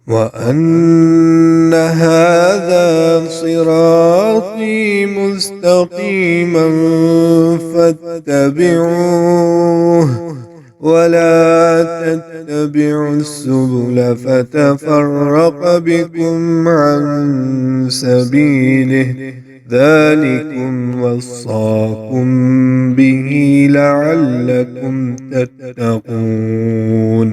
وأن هذا صراطي مستقيما فاتبعوه ولا تتبعوا السبل فتفرق بكم عن سبيله ذلكم وصاكم به لعلكم تتقون.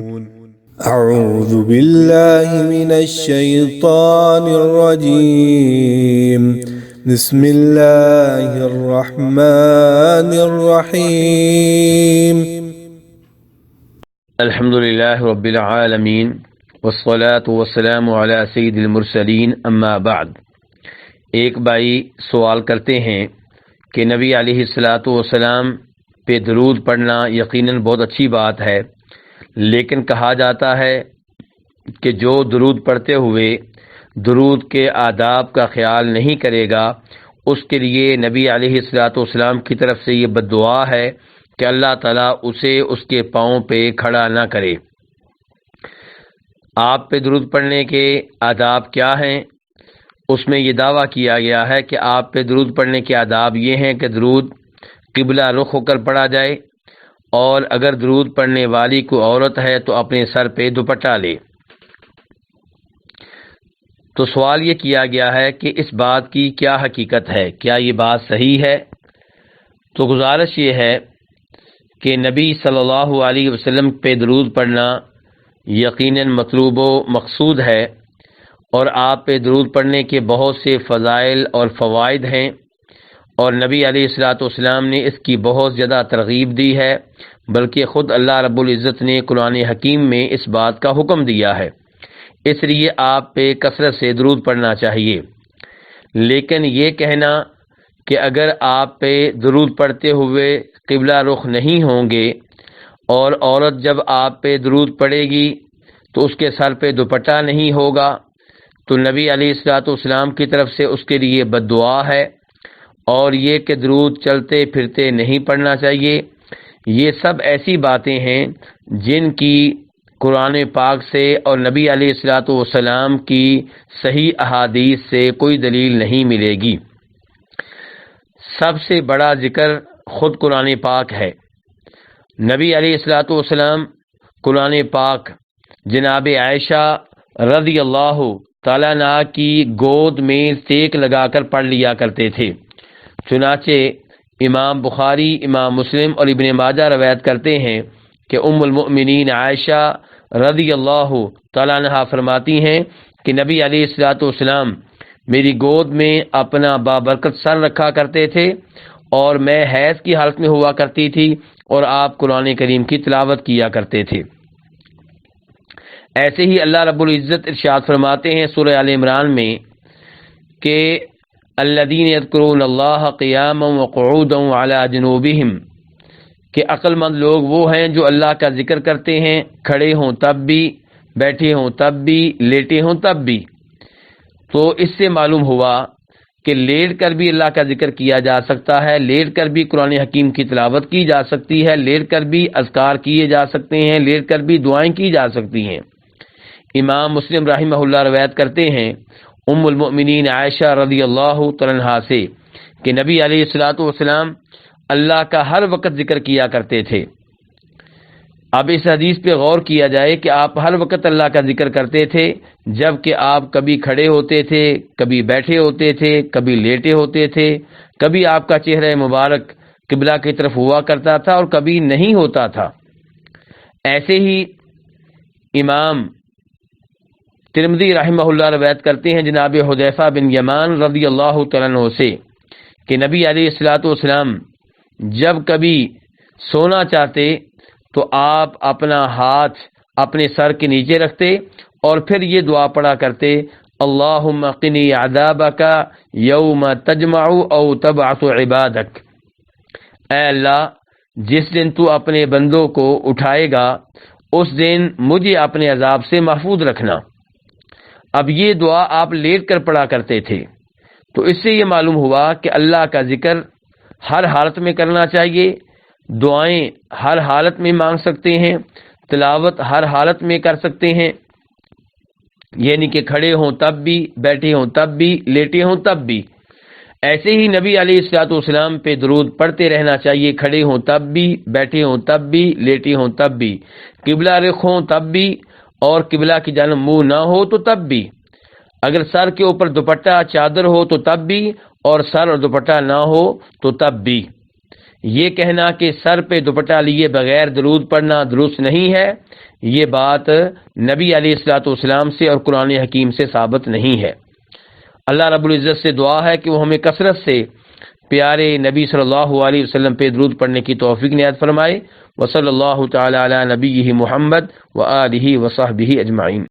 أعوذ بالله من الشيطان الرجيم. بسم الله الرحمن الرحيم. الحمد للہ رب العالمین والصلاة والسلام علی سید المرسلین اما بعد۔ ایک بھائی سوال کرتے ہیں کہ نبی علیہ الصلاۃ والسلام پہ درود پڑھنا یقیناً بہت اچھی بات ہے، لیکن کہا جاتا ہے کہ جو درود پڑھتے ہوئے درود کے آداب کا خیال نہیں کرے گا اس کے لیے نبی علیہ الصلاۃ والسلام کی طرف سے یہ بد دعا ہے کہ اللہ تعالیٰ اسے اس کے پاؤں پہ کھڑا نہ کرے۔ آپ پہ درود پڑھنے کے آداب کیا ہیں؟ اس میں یہ دعویٰ کیا گیا ہے کہ آپ پہ درود پڑھنے کے آداب یہ ہیں کہ درود قبلہ رخ ہو کر پڑھا جائے، اور اگر درود پڑھنے والی کوئی عورت ہے تو اپنے سر پہ دوپٹہ لے۔ تو سوال یہ کیا گیا ہے کہ اس بات کی کیا حقیقت ہے، کیا یہ بات صحیح ہے؟ تو گزارش یہ ہے کہ نبی صلی اللہ علیہ وسلم پہ درود پڑھنا یقیناً مطلوب و مقصود ہے، اور آپ پہ درود پڑھنے کے بہت سے فضائل اور فوائد ہیں، اور نبی علیہ الصلاۃ والسلام نے اس کی بہت زیادہ ترغیب دی ہے، بلکہ خود اللہ رب العزت نے قرآن حکیم میں اس بات کا حکم دیا ہے۔ اس لیے آپ پہ کثرت سے درود پڑھنا چاہیے۔ لیکن یہ کہنا کہ اگر آپ پہ درود پڑھتے ہوئے قبلہ رخ نہیں ہوں گے اور عورت جب آپ پہ درود پڑھے گی تو اس کے سر پہ دوپٹہ نہیں ہوگا، تو نبی علیہ الصلاۃ والسلام کی طرف سے اس کے لیے بد دعا ہے، اور یہ کہ درود چلتے پھرتے نہیں پڑھنا چاہیے۔ یہ سب ایسی باتیں ہیں جن کی قرآن پاک سے اور نبی علیہ الصلاۃ والسلام کی صحیح احادیث سے کوئی دلیل نہیں ملے گی۔ سب سے بڑا ذکر خود قرآن پاک ہے۔ نبی علیہ الصلاۃ والسلام قرآن پاک جناب عائشہ رضی اللہ تعالیٰ عنہ کی گود میں سیک لگا کر پڑھ لیا کرتے تھے۔ چنانچہ امام بخاری، امام مسلم اور ابن ماجہ روایت کرتے ہیں کہ ام المؤمنین عائشہ رضی اللہ تعالیٰ عنہ فرماتی ہیں کہ نبی علیہ الصلاۃ والسلام میری گود میں اپنا بابرکت سر رکھا کرتے تھے، اور میں حیض کی حالت میں ہوا کرتی تھی، اور آپ قرآن کریم کی تلاوت کیا کرتے تھے۔ ایسے ہی اللہ رب العزت ارشاد فرماتے ہیں سورہ آل عمران میں کہ الذین یذکرون اللہ قیاما وقعودا وعلی جنوبہم، کہ عقل مند لوگ وہ ہیں جو اللہ کا ذکر کرتے ہیں، کھڑے ہوں تب بھی، بیٹھے ہوں تب بھی، لیٹے ہوں تب بھی۔ تو اس سے معلوم ہوا کہ لیٹ کر بھی اللہ کا ذکر کیا جا سکتا ہے، لیٹ کر بھی قرآن حکیم کی تلاوت کی جا سکتی ہے، لیٹ کر بھی اذکار کیے جا سکتے ہیں، لیٹ کر بھی دعائیں کی جا سکتی ہیں۔ امام مسلم رحمہ اللہ روایت کرتے ہیں ام المؤمنین عائشہ رضی اللہ تعالیٰ عنہا سے کہ نبی علیہ الصلاۃ والسلام اللہ کا ہر وقت ذکر کیا کرتے تھے۔ اب اس حدیث پہ غور کیا جائے کہ آپ ہر وقت اللہ کا ذکر کرتے تھے، جب کہ آپ کبھی کھڑے ہوتے تھے، کبھی بیٹھے ہوتے تھے، کبھی لیٹے ہوتے تھے، کبھی آپ کا چہرہ مبارک قبلہ کی طرف ہوا کرتا تھا اور کبھی نہیں ہوتا تھا۔ ایسے ہی امام ترمذی رحمہ اللہ روایت کرتے ہیں جناب حذیفہ بن یمان رضی اللہ تعالیٰ عنہ سے کہ نبی علیہ الصلاۃ والسلام جب کبھی سونا چاہتے تو آپ اپنا ہاتھ اپنے سر کے نیچے رکھتے اور پھر یہ دعا پڑھا کرتے اللہم قنی عذابک یوم تجمع او تبعث عبادک، اے اللہ جس دن تو اپنے بندوں کو اٹھائے گا اس دن مجھے اپنے عذاب سے محفوظ رکھنا۔ اب یہ دعا آپ لیٹ کر پڑھا کرتے تھے، تو اس سے یہ معلوم ہوا کہ اللہ کا ذکر ہر حالت میں کرنا چاہیے، دعائیں ہر حالت میں مانگ سکتے ہیں، تلاوت ہر حالت میں کر سکتے ہیں، یعنی کہ کھڑے ہوں تب بھی، بیٹھے ہوں تب بھی، لیٹے ہوں تب بھی۔ ایسے ہی نبی علیہ الصلوۃ والسلام پہ درود پڑھتے رہنا چاہیے، کھڑے ہوں تب بھی، بیٹھے ہوں تب بھی، لیٹے ہوں تب بھی، قبلہ رخ ہوں تب بھی، اور قبلہ کی جانب منہ نہ ہو تو تب بھی، اگر سر کے اوپر دوپٹہ چادر ہو تو تب بھی، اور سر اور دوپٹہ نہ ہو تو تب بھی۔ یہ کہنا کہ سر پہ دوپٹہ لیے بغیر درود پڑھنا درست نہیں ہے، یہ بات نبی علیہ الصلوۃ والسلام سے اور قرآن حکیم سے ثابت نہیں ہے۔ اللہ رب العزت سے دعا ہے کہ وہ ہمیں کثرت سے پیارے نبی صلی اللہ علیہ وسلم پہ درود پڑھنے کی توفیق عنایت فرمائے۔ وصلی اللہ تعالی علی نبیہ محمد وآلہ وصحبہ اجمعین۔